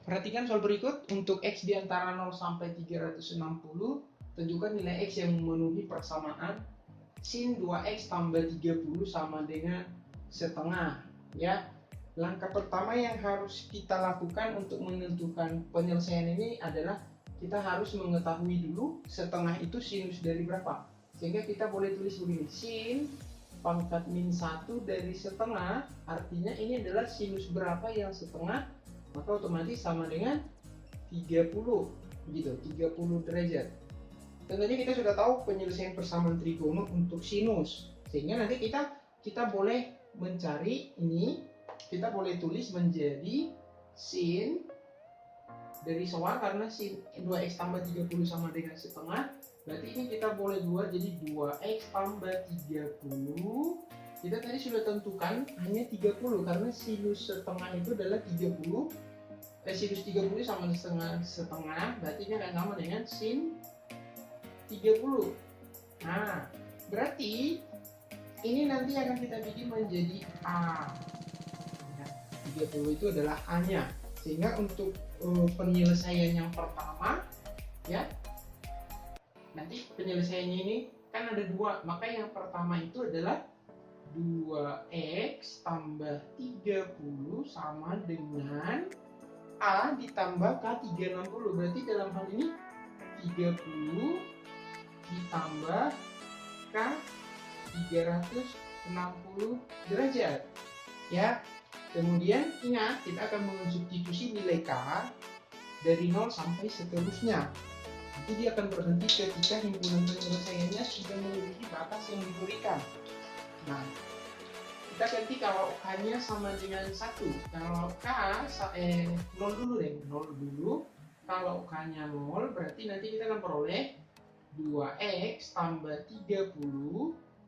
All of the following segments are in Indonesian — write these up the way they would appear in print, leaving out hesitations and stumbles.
Perhatikan soal berikut. Untuk X di antara 0 sampai 360, tentukan nilai X yang memenuhi persamaan sin 2X tambah 30 sama dengan setengah. Ya, langkah pertama yang harus kita lakukan untuk menentukan penyelesaian ini adalah kita harus mengetahui dulu setengah itu sinus dari berapa. Sehingga kita boleh tulis begini, sin pangkat min 1 dari setengah, artinya ini adalah sinus berapa yang setengah, maka otomatis sama dengan 30, begitu, 30 derajat. Tentunya kita sudah tahu penyelesaian persamaan trigono untuk sinus, sehingga nanti kita boleh mencari ini, kita boleh tulis menjadi sin dari soal, karena sin 2x tambah 30 sama dengan setengah, berarti ini kita boleh buat jadi 2x tambah 30. Kita tadi sudah tentukan hanya 30 karena sinus setengah itu adalah 30. Sinus 30 sama setengah, berarti ini akan sama dengan sin 30. Nah, berarti ini nanti akan kita bikin menjadi A. 30 itu adalah A-nya. Sehingga untuk penyelesaian yang pertama, ya, nanti penyelesaiannya ini kan ada dua, maka yang pertama itu adalah 2x tambah 30 sama dengan A ditambah K360. Berarti dalam hal ini 30 ditambah K 360 derajat, ya. Kemudian ingat, kita akan mensubstitusi nilai K dari 0 sampai seterusnya. Nanti dia akan berhenti ketika himpunan penyelesaiannya sudah melebihi batas yang diberikan. Nah, kita ganti kalau K-nya sama dengan 1. Kalau K 0 dulu deh, 0 dulu. Kalau K-nya 0, berarti nanti kita akan peroleh 2x tambah 30,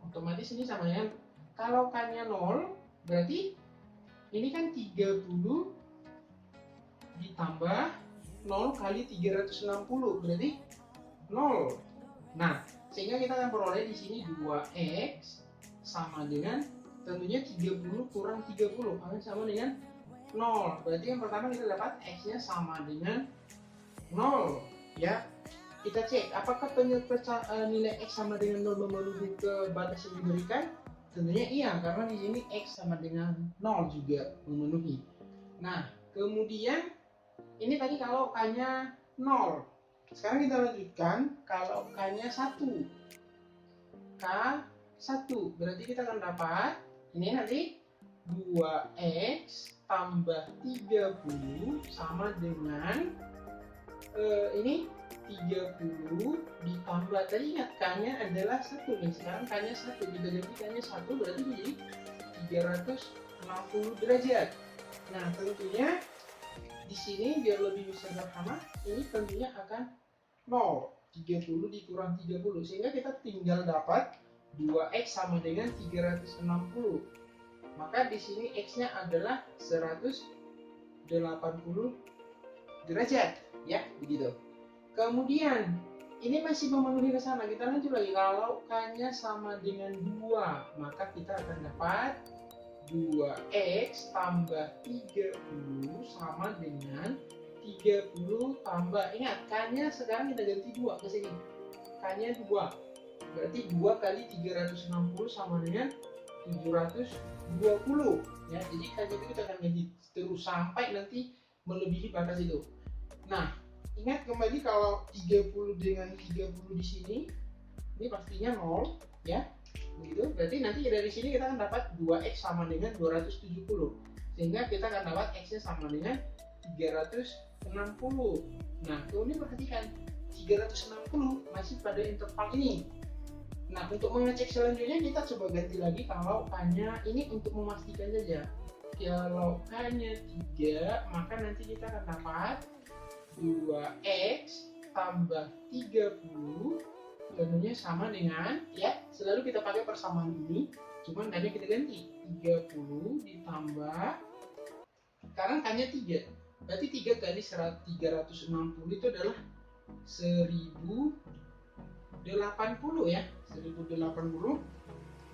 otomatis ini sama dengan, kalau K-nya 0, berarti ini kan 30 ditambah 0 kali 360, berarti 0. Nah, sehingga kita akan peroleh di sini 2x sama dengan, tentunya 30 kurang 30 akan sama dengan 0. Berarti yang pertama kita dapat x-nya sama dengan 0, ya. Kita cek apakah nilai x sama dengan 0 memenuhi ke batas yang diberikan. Tentunya iya, karena di sini x sama dengan 0 juga memenuhi. Nah, kemudian ini tadi kalau k-nya 0. Sekarang kita lanjutkan kalau k-nya 1. K 1, berarti kita akan dapat ini nanti 2x tambah 30 sama dengan ini 30 ditambah, tadi ingat K-nya adalah 1 nih, sekarang K-nya 1, kita ganti K-nya 1 berarti menjadi 360 derajat. Nah, tentunya di sini biar lebih sederhana, ini tentunya akan 0, 30 dikurang 30, sehingga kita tinggal dapat 2x sama dengan 360. Maka di sini x-nya adalah 180 derajat, ya, begitu. Kemudian ini masih memenuhi ke sana, kita lanjut lagi. Kalau K-nya sama dengan 2, maka kita akan dapat 2x tambah 30 sama dengan 30 tambah, ingat K-nya sekarang kita ganti 2 ke sini, K-nya 2, berarti 2 kali 360 sama dengan 720, ya. Jadi K-nya itu kita akan ganti terus sampai nanti melebihi batas itu. Nah, ingat kembali kalau 30 dengan 30 di sini, ini pastinya 0, ya. Begitu, berarti nanti dari sini kita akan dapat 2x sama dengan 270. Sehingga kita akan dapat x-nya sama dengan 360. Nah, kemudian perhatikan 360 masih pada interval ini. Nah, untuk mengecek selanjutnya kita coba ganti lagi kalau K-nya ini untuk memastikan saja. Kalau K-nya 3, maka nanti kita akan dapat 2x tambah 30 tentunya sama dengan, ya, selalu kita pakai persamaan ini, cuman tadi kita ganti 30 ditambah, sekarang K-nya 3, berarti 3 kali 360 itu adalah 1080, ya, 1080,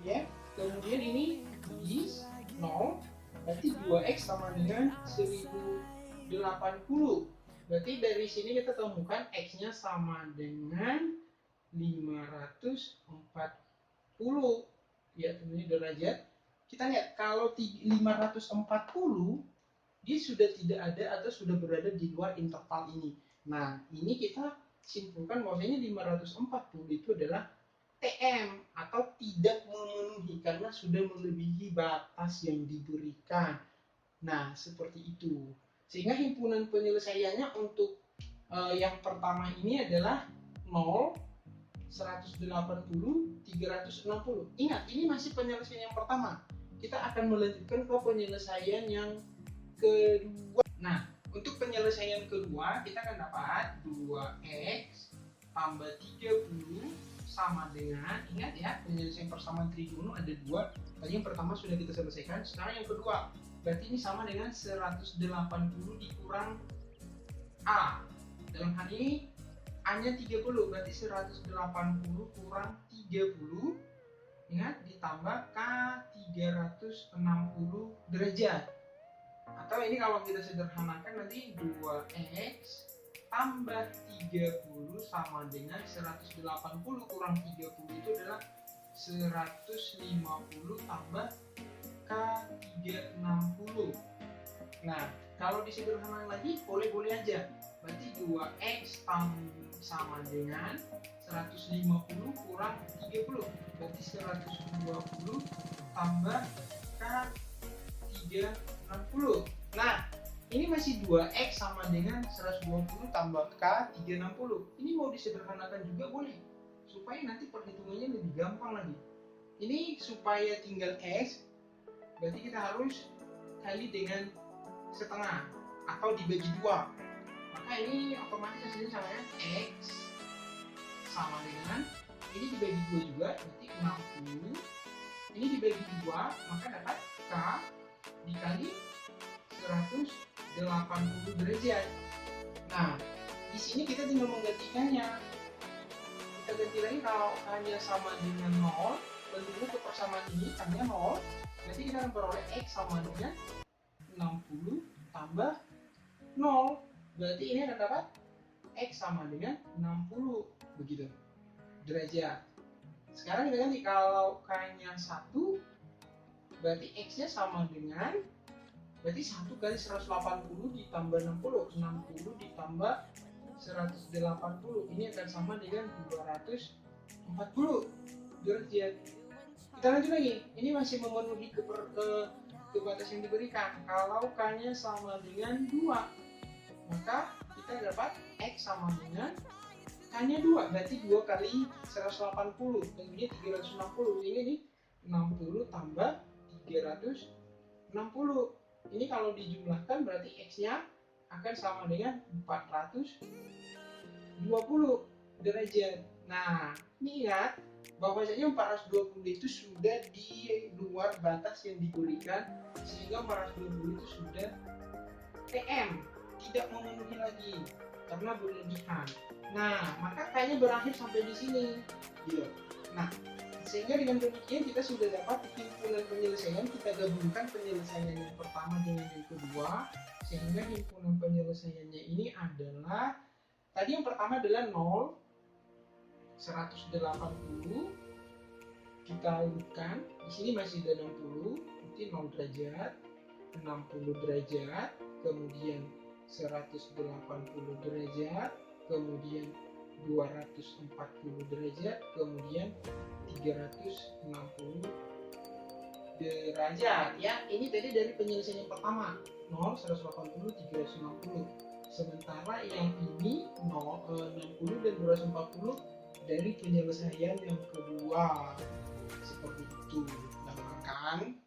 ya. Kemudian ini di 0, berarti 2x sama dengan 1080 Berarti dari sini kita temukan X-nya sama dengan 540. Ya, tentunya derajat. Kita lihat kalau 540 dia sudah tidak ada atau sudah berada di luar interval ini. Nah, ini kita simpulkan bahwasanya 540 itu adalah TM atau tidak memenuhi karena sudah melebihi batas yang diberikan. Nah, seperti itu. Sehingga himpunan penyelesaiannya untuk yang pertama ini adalah 0, 180, 360. Ingat, ini masih penyelesaian yang pertama. Kita akan melanjutkan ke penyelesaian yang kedua. Nah, untuk penyelesaian kedua kita akan dapat 2x tambah 30 sama dengan, ingat ya, penyelesaian persamaan trigono ada dua. Tadi yang pertama sudah kita selesaikan, sekarang yang kedua. Berarti ini sama dengan 180 dikurang A. Dalam hal ini A-nya 30, berarti 180 kurang 30. Ingat, ditambah K 360 derajat. Atau ini kalau kita sederhanakan nanti 2x tambah 30 sama dengan 180 kurang 30 itu adalah 150 tambah K 360. Nah, kalau disederhanakan lagi boleh-boleh aja. Berarti 2x sama dengan 150 kurang 30. Berarti 120 tambah K 360. Nah, ini masih 2x sama dengan 120 tambah K 360. Ini mau disederhanakan juga boleh, supaya nanti perhitungannya lebih gampang lagi. Ini supaya tinggal x, berarti kita harus kali dengan setengah atau dibagi 2. Maka ini otomatis hasilnya sama dengan x sama dengan, ini dibagi 2 juga, berarti 60. Ini dibagi 2, maka dapat K dikali 180 derajat. Nah, di sini kita tinggal menggantikannya. Kita ganti lagi, kalau K-nya sama dengan 0, tentunya ke persamaan ini K-nya 0, berarti kita akan peroleh X sama dengan 60 tambah 0. Berarti ini akan dapat X sama dengan 60, begitu, derajat. Sekarang kita ganti, kalau K-nya 1, berarti X-nya sama dengan, berarti 1 kali 180 ditambah 60, 60 ditambah 180, ini akan sama dengan 240 derajat. Kita lanjut lagi, ini masih memenuhi ke batas yang diberikan. Kalau K-nya sama dengan 2, maka kita dapat X sama dengan K-nya 2, berarti 2 kali 180, tentunya 360. Ini 60 tambah 360. Ini kalau dijumlahkan berarti X-nya akan sama dengan 420 derajat. Nah, ini ingat bahwasanya 420 itu sudah di luar batas yang diberikan, sehingga 420 itu sudah TM, tidak memenuhi lagi karena berlebihan. Nah, maka kayaknya berakhir sampai di sini. Gitu. Nah, sehingga dengan demikian kita sudah dapat himpunan penyelesaian. Kita gabungkan penyelesaian yang pertama dengan yang kedua, sehingga himpunan penyelesaiannya ini adalah, tadi yang pertama adalah 0, 180, kita lakukan di sini masih ada 60, berarti 0 derajat, 60 derajat, kemudian 180 derajat, kemudian 240 derajat, kemudian 360 derajat. Ya, ini tadi dari penyelesaian yang pertama, 0, 180, 360. Sementara yang ini 60 dan 240 dari penyelesaian yang kedua. Seperti itu. Gampang kan?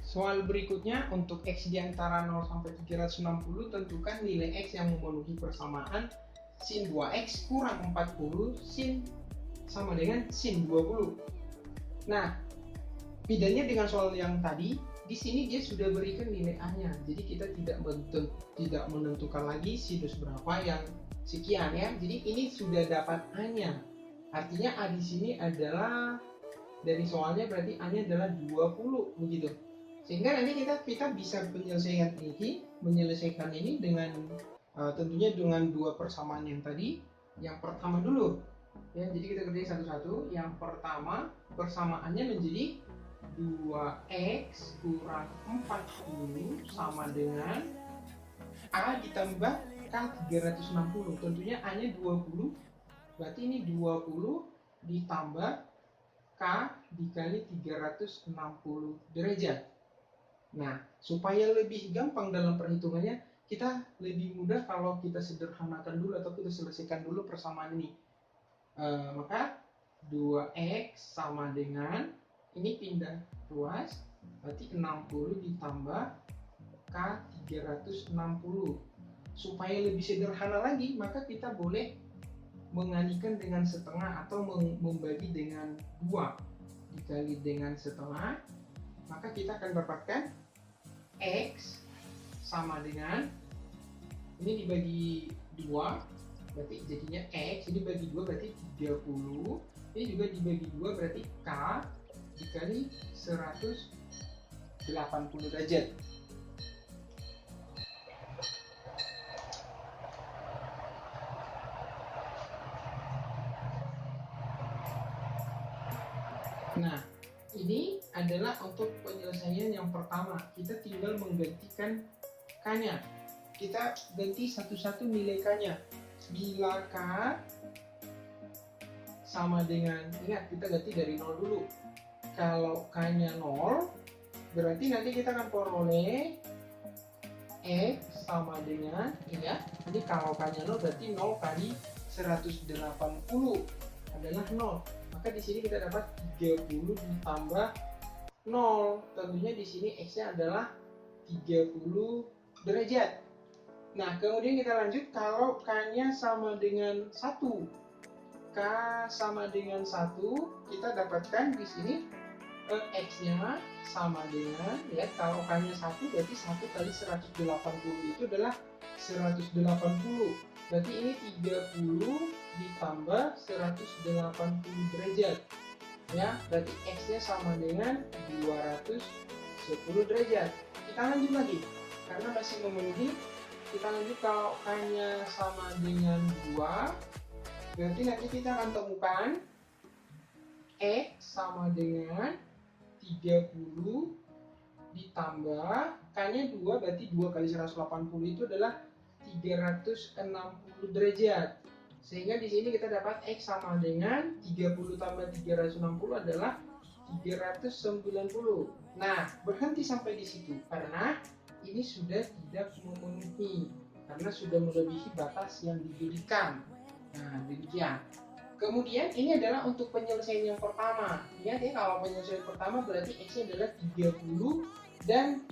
Soal berikutnya, untuk X di antara 0 sampai 360, tentukan nilai X yang memenuhi persamaan sin 2X kurang 40 sin sama dengan sin 20. Nah, bedanya dengan soal yang tadi, di sini dia sudah berikan nilai A-nya. Jadi kita tidak menentukan lagi sinus berapa yang sekian ya. Jadi ini sudah dapat A-nya. Artinya A di sini adalah, dari soalnya berarti A-nya adalah 20 begitu. Sehingga nanti kita bisa menyelesaikan ini dengan tentunya dengan dua persamaan yang tadi. Yang pertama dulu ya, jadi kita kerjain satu-satu. Yang pertama persamaannya menjadi 2x kurang 40 sama dengan A ditambah K 360. Tentunya A nya 20, berarti ini 20 ditambah K dikali 360 derajat. Nah, supaya lebih gampang dalam perhitungannya, kita lebih mudah kalau kita sederhanakan dulu atau kita selesaikan dulu persamaan ini. Maka 2x sama dengan, ini pindah ruas, berarti 60 ditambah K 360. Supaya lebih sederhana lagi, maka kita boleh mengalihkan dengan setengah atau membagi dengan 2 dikali dengan setengah, maka kita akan dapatkan X sama dengan, ini dibagi 2 berarti jadinya X, ini dibagi 2 berarti 30, ini juga dibagi 2 berarti K dikali 180 derajat. Nah, ini adalah untuk penyelesaian yang pertama. Kita tinggal menggantikan K-nya. Kita ganti satu-satu nilai K-nya. Bila K sama dengan, ingat kita ganti dari 0 dulu. Kalau K-nya 0, berarti nanti kita akan peroleh X sama dengan, ya, ini kalau K-nya 0 berarti 0 kali 180 adalah 0. Maka di sini kita dapat 30 ditambah 0. Tentunya di sini X-nya adalah 30 derajat. Nah, kemudian kita lanjut kalau K-nya sama dengan 1. K sama dengan 1, kita dapatkan di sini X-nya sama dengan, ya, kalau K-nya 1 berarti 1 kali 180 itu adalah 180. Berarti ini 30 ditambah 180 derajat. Ya, berarti X-nya sama dengan 210 derajat. Kita lanjut lagi, karena masih memenuhi. Kita lanjut kalau K-nya sama dengan 2, berarti nanti kita akan temukan X sama dengan 30 ditambah K-nya 2, berarti 2 kali 180 itu adalah 360 derajat. Sehingga di sini kita dapat X sama dengan 30 tambah 360 adalah 390. Nah, berhenti sampai di situ karena ini sudah tidak memenuhi, karena sudah melebihi batas yang diberikan. Nah, demikian. Kemudian ini adalah untuk penyelesaian yang pertama. Lihat ya, kalau penyelesaian pertama berarti X-nya adalah 30 dan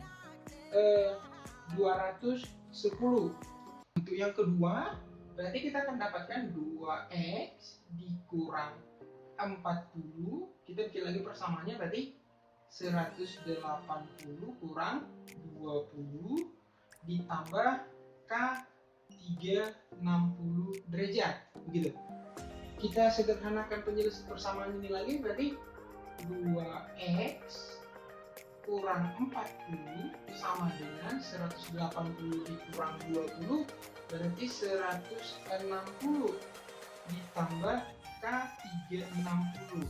210. Untuk yang kedua, berarti kita akan dapatkan 2x dikurang 40. Kita bikin lagi persamaannya, berarti 180 kurang 20 ditambah K 360 derajat. Begitu. Kita sederhanakan penyelesaian persamaan ini lagi, berarti 2x kurang 40 sama dengan 180 dikurang 20 berarti 160 ditambah K 360.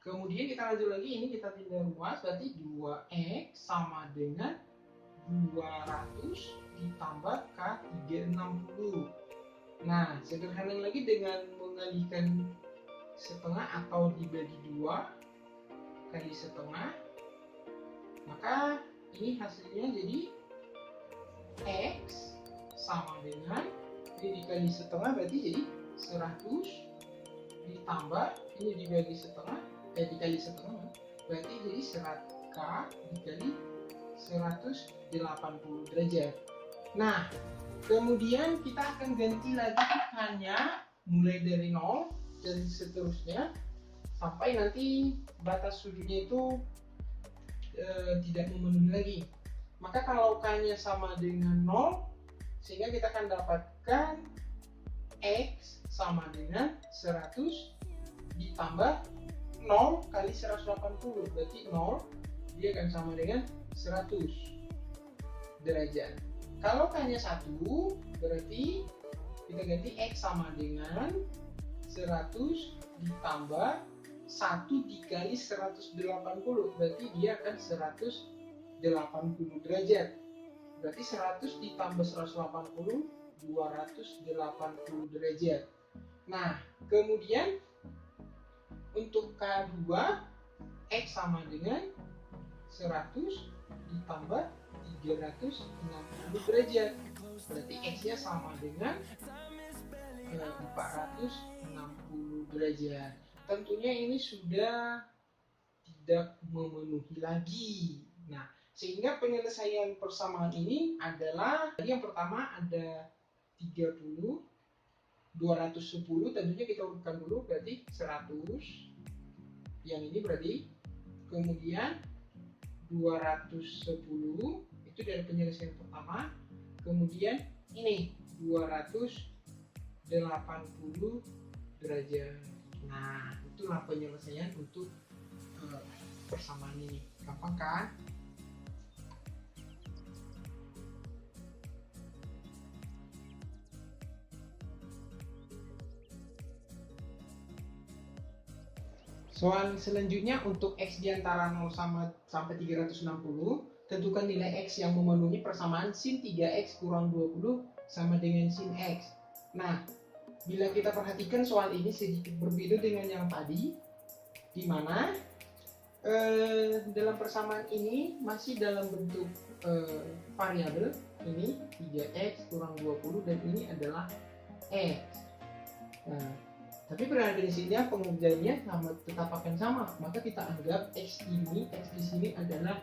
Kemudian kita lanjut lagi, ini kita pindah ruas, berarti 2x sama dengan 200 ditambah K 360. Nah, sederhana lagi dengan mengalihkan setengah atau dibagi 2 kali setengah, maka ini hasilnya jadi X sama dengan, ini dikali setengah berarti jadi 100 ditambah, ini dibagi setengah, dikali setengah berarti jadi 100 K dikali 180 derajat. Nah, kemudian kita akan ganti lagi K-nya mulai dari 0 dan seterusnya sampai nanti batas sudutnya itu tidak memenuhi lagi. Maka kalau K-nya sama dengan 0, sehingga kita akan dapatkan X sama dengan 100 ditambah 0 kali 180, berarti 0 dia akan sama dengan 100 derajat. Kalau hanya 1, berarti kita ganti X sama dengan 100 ditambah 1 dikali 180, berarti dia akan 180 derajat. Berarti 100 ditambah 180, 280 derajat. Nah, kemudian untuk K2, X sama dengan 100 ditambah 360 derajat. Berarti X-nya sama dengan 460 derajat. Tentunya ini sudah tidak memenuhi lagi. Nah, sehingga penyelesaian persamaan ini adalah, yang pertama ada 30, 210, tentunya kita urutkan dulu, berarti 100. Yang ini berarti, kemudian 210, itu dari penyelesaian pertama. Kemudian ini 280 derajat. Nah, itulah penyelesaian untuk persamaan ini. Gampang kan? Soal selanjutnya untuk X di antara 0 sampai 360, tentukan nilai X yang memenuhi persamaan sin 3X kurang 20 sama dengan sin X. Nah, bila kita perhatikan soal ini sedikit berbeda dengan yang tadi, di mana dalam persamaan ini masih dalam bentuk variabel, ini 3X kurang 20 dan ini adalah X. Nah, tapi pada prinsipnya pengerjaannya tetap akan sama, maka kita anggap X di sini adalah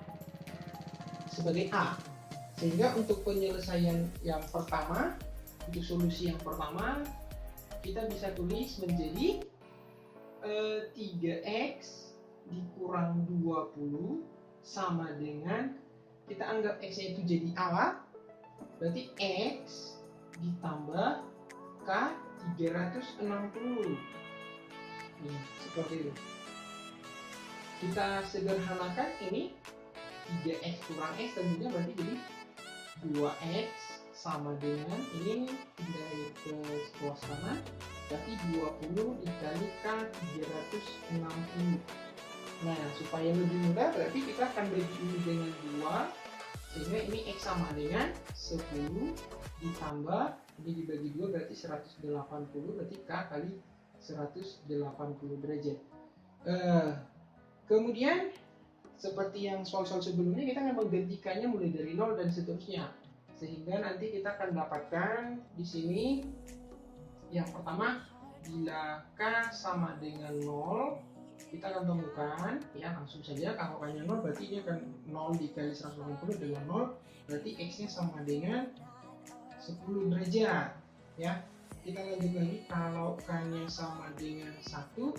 sebagai A. Sehingga untuk penyelesaian yang pertama, untuk solusi yang pertama, kita bisa tulis menjadi 3X dikurang 20 sama dengan, kita anggap X-nya itu jadi A, berarti X ditambah K 360. Seperti itu. Kita sederhanakan ini 3X kurang X tentunya berarti jadi 2X sama dengan ini dari ke sebelah kanan, berarti 20 dikali K 360. Nah, supaya lebih mudah berarti kita akan bagi ini dengan 2, sehingga ini X sama dengan 10 ditambah ini dibagi 2 berarti 180, berarti K kali 180 derajat. Kemudian seperti yang soal-soal sebelumnya, kita akan menggantikannya mulai dari 0 dan seterusnya, sehingga nanti kita akan dapatkan di sini yang pertama, bila K sama dengan 0, kita akan temukan, ya langsung saja, kalau K-nya 0 berarti ini akan 0 dikali 180 adalah 0, berarti X-nya sama dengan 10 derajat. Ya, kita lanjut lagi, kalau K-nya sama dengan 1,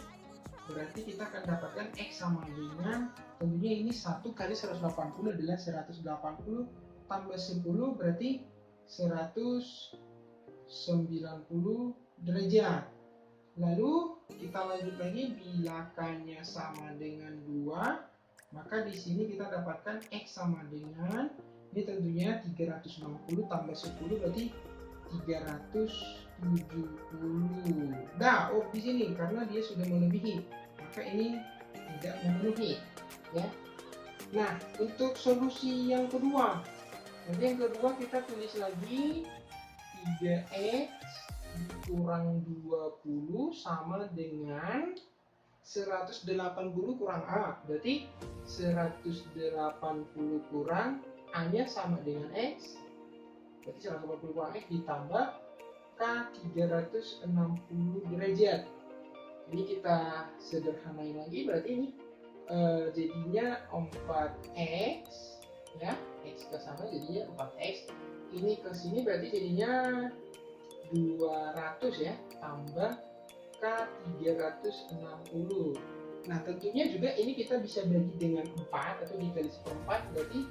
berarti kita akan dapatkan X sama dengan, tentunya ini 1 kali 180 adalah 180 tambah 10 berarti 190 derajat. Lalu kita lanjut lagi, bila K-nya sama dengan 2, maka di sini kita dapatkan X sama dengan, ini tentunya 360 tambah 10 berarti 370. Nah, di sini karena dia sudah melebihi, maka ini tidak memenuhi, ya. Nah, untuk solusi yang kedua, nanti yang kedua kita tulis lagi 3X kurang 20 sama dengan 180 kurang A, berarti 180 kurang A-nya sama dengan X, berarti 180 kurang X ditambah K 360 derajat. Ini kita sederhanain lagi, berarti ini jadinya 4X, ya, X ke sana jadinya 4X, ini ke sini berarti jadinya 200, ya, tambah K 360. Nah, tentunya juga ini kita bisa bagi dengan 4 atau dikali seperempat, berarti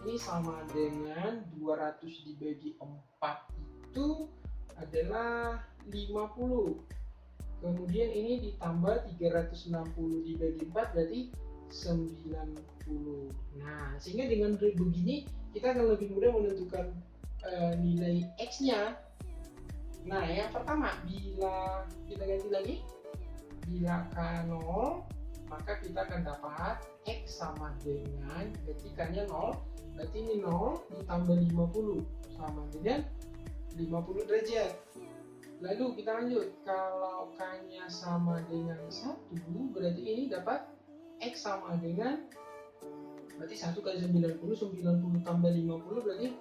ini sama dengan 200 dibagi 4 itu adalah 50. Kemudian ini ditambah 360 dibagi 4 berarti 90. Nah, sehingga dengan begini kita akan lebih mudah menentukan nilai X-nya. Nah, yang pertama, bila kita ganti lagi, bila K 0, maka kita akan dapat X sama dengan, berarti K-nya 0, berarti ini 0 ditambah 50 sama dengan 50 derajat. Lalu kita lanjut, kalau K-nya sama dengan 1, berarti ini dapat X sama dengan, berarti 1 kali 90, 90 tambah 50 berarti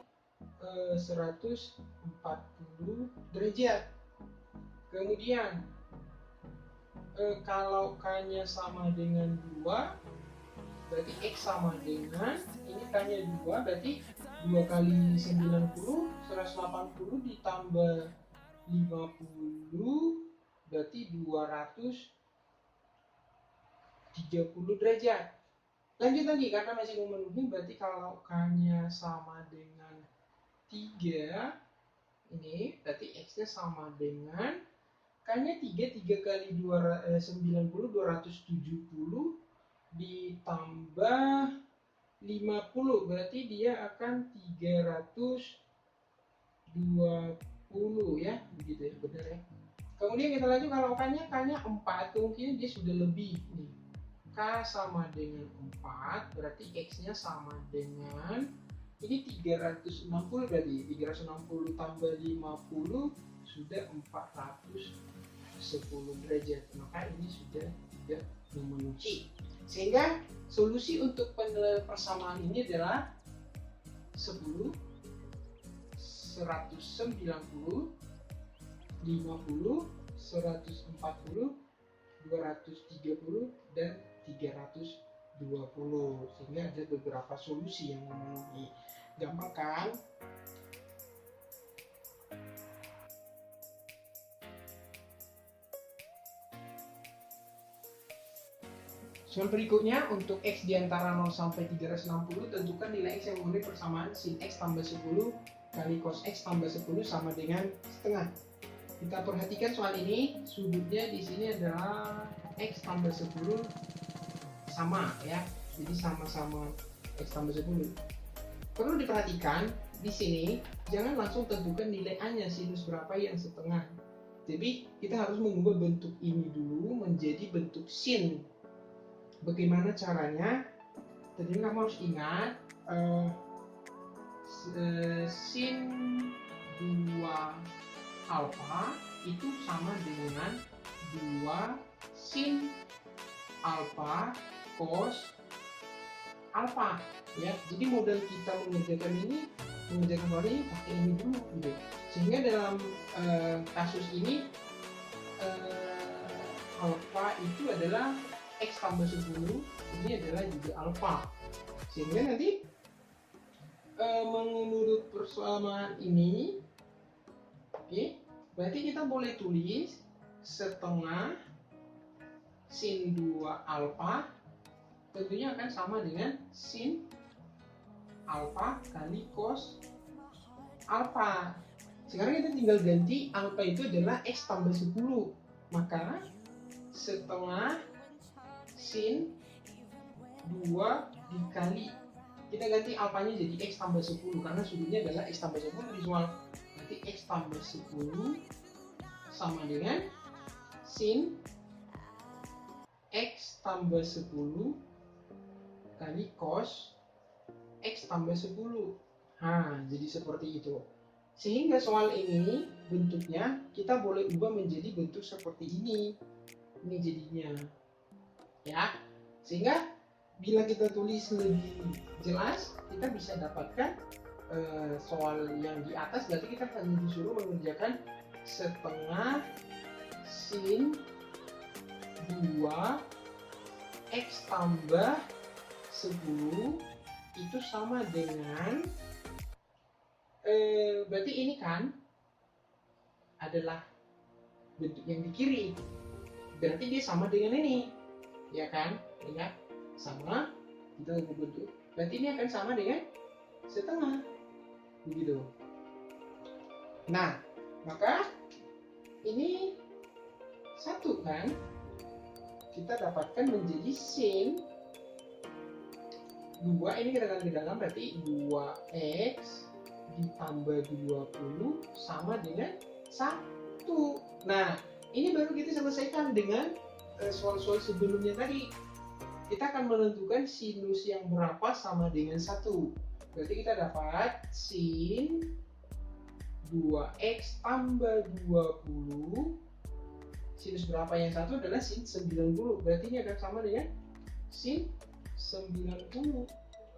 140 derajat. Kemudian kalau K-nya sama dengan 2, berarti X sama dengan, ini K-nya 2, berarti 2 kali 90, 180 ditambah 50, berarti 230 derajat. Lanjut lagi, karena masih memenuhi, berarti kalau K-nya sama dengan 3, ini berarti X-nya sama dengan, K-nya 3, 3 kali 90, 270 ditambah 50, berarti dia akan 320 ya, begitu ya, benar ya. Kemudian kita lanjut, kalau K-nya 4, kemungkinan dia sudah lebih nih. K sama dengan 4, berarti X-nya sama dengan, ini 360, berarti 360 tambah 50 sudah 410 derajat. Maka ini sudah tidak memenuhi. Sehingga solusi untuk penilaian persamaan ini adalah 10, 190, 50, 140, 230, dan 320. Sehingga ada beberapa solusi yang memenuhi. Gampang kan? Soal berikutnya, untuk X di antara 0 sampai 360, tentukan nilai X yang memenuhi persamaan sin X tambah 10 kali cos X tambah 10 sama dengan setengah. Kita perhatikan soal ini, sudutnya di sini adalah X tambah 10 sama ya, jadi sama-sama X tambah 10. Perlu diperhatikan, di sini jangan langsung tentukan nilai A-nya, sinus berapa yang setengah. Jadi kita harus mengubah bentuk ini dulu menjadi bentuk sin. Bagaimana caranya? Jadi kamu harus ingat sin 2 alfa itu sama dengan 2 sin alfa cos alfa ya. Jadi modal kita mengerjakan soal ini pakai ini dulu gitu. Sehingga dalam kasus ini alfa itu adalah X tambah 10, ini adalah juga alfa. Sehingga nanti menurut persamaan ini, oke, berarti kita boleh tulis setengah sin 2 alfa tentunya akan sama dengan sin alfa kali cos alfa. Sekarang kita tinggal ganti alfa itu adalah X tambah 10, maka setengah sin 2 dikali, kita ganti alfanya jadi X tambah 10 karena sudutnya adalah X tambah 10 visual. Berarti X tambah 10 sama dengan sin X tambah 10 kali cos X tambah 10. Nah, jadi seperti itu. Sehingga soal ini bentuknya kita boleh ubah menjadi bentuk seperti ini. Ini jadinya. Ya, sehingga bila kita tulis lebih jelas, kita bisa dapatkan soal yang di atas. Berarti kita hanya disuruh mengerjakan setengah sin 2 X tambah 10 itu sama dengan berarti ini kan adalah bentuk yang di kiri, berarti dia sama dengan ini ya kan, ingat sama, kita ubah bentuk, berarti ini akan sama dengan setengah begitu. Nah, maka ini 1 kan, kita dapatkan menjadi sin 2, ini kita kali ke dalam berarti 2x ditambah 20 sama dengan 1. Nah, ini baru kita selesaikan dengan soal-soal sebelumnya tadi. Kita akan menentukan sinus yang berapa sama dengan 1. Berarti kita dapat sin 2x tambah 20. Sinus berapa yang satu adalah sin 90. Berarti ini akan sama dengan sin 90.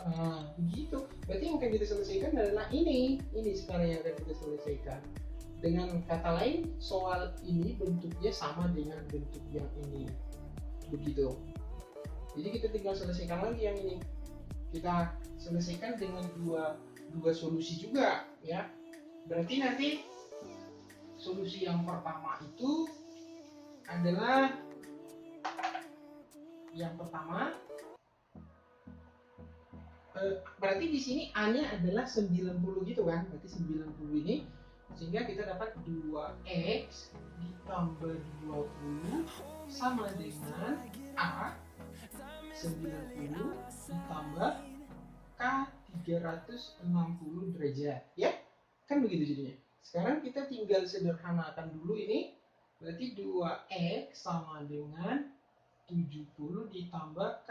Nah, begitu. Berarti yang akan kita selesaikan adalah ini sekarang yang akan kita selesaikan. Dengan kata lain, soal ini bentuknya sama dengan bentuk yang ini. Begitu. Jadi kita tinggal selesaikan lagi yang ini. Kita selesaikan dengan dua solusi juga, ya. Berarti nanti solusi yang pertama itu adalah yang pertama. Berarti di sini A-nya adalah 90 gitu kan? Berarti 90 ini, sehingga kita dapat 2x ditambah 20 sama dengan A 90 ditambah K 360 derajat, ya kan begitu jadinya. Sekarang kita tinggal sederhanakan dulu ini, berarti 2x sama dengan 70 ditambah K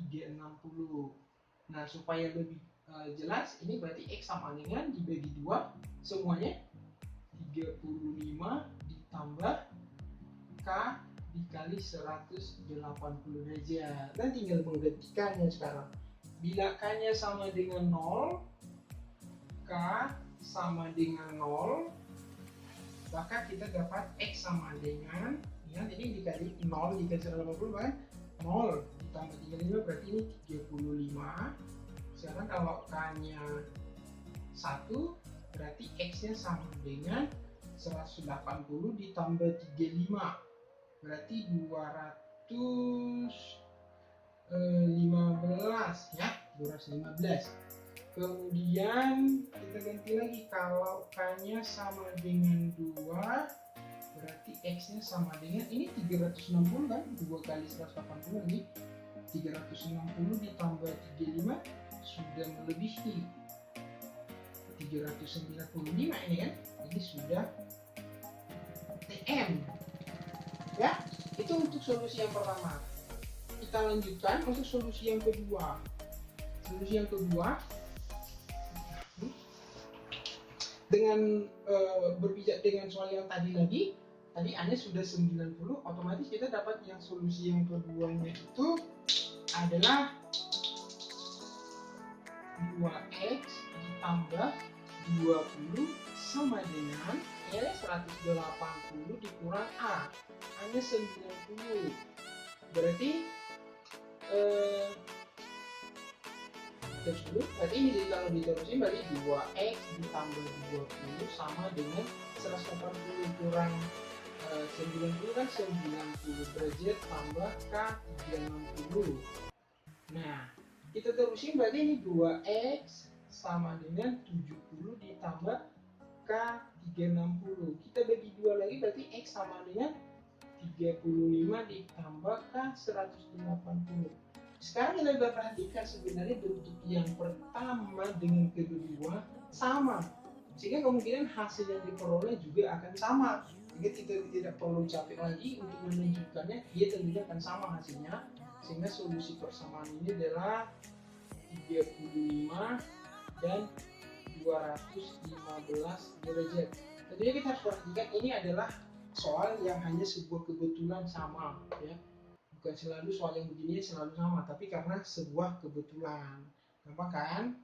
360. Nah, supaya lebih jelas, ini berarti x sama dengan dibagi 2 semuanya 35 ditambah K dikali 180 derajat, dan tinggal menggantikannya sekarang. Bila K-nya sama dengan 0, K sama dengan 0, maka kita dapat X sama dengan, ya, ini dikali 0 dikali 180 kan 0 ditambah 35 berarti ini 35. Sekarang kalau K-nya 1 berarti X-nya sama dengan 180 ditambah 35 berarti 215, ya, 215. Kemudian kita ganti lagi, kalau K-nya sama dengan 2 berarti X-nya sama dengan ini 360 kan, 2 kali 180 ini 360 ditambah 35 sudah melebihi 395 ini kan, ini sudah TM, ya. Itu untuk solusi yang pertama. Kita lanjutkan untuk solusi yang kedua. Solusi yang kedua dengan berbicara dengan soal yang tadi A-nya sudah 90, otomatis kita dapat yang solusi yang keduanya itu adalah 2x ditambah 20 sama dengan 180 dikurang A. A-nya 90. Berarti berarti ini kalau diterusin berarti 2x ditambah 20 sama dengan 180 kurang 90 kan 90 derajat tambah K 360. Nah, kita terusin berarti ini 2x sama dengan 70 ditambah K 360. Kita bagi 2 lagi berarti x sama dengan 35 ditambah K 180. Sekarang kita bisa perhatikan sebenarnya bentuk yang pertama dengan kedua sama, sehingga kemungkinan hasil yang diperoleh juga akan sama. Sehingga kita tidak perlu capek lagi untuk menunjukkannya, dia tentunya akan sama hasilnya. Sehingga solusi persamaan ini adalah 35 dan 215 derajat. Tentunya kita harus perhatikan ini adalah soal yang hanya sebuah kebetulan sama, ya. Bukan selalu soal yang begini selalu sama, tapi karena sebuah kebetulan. Gampang kan?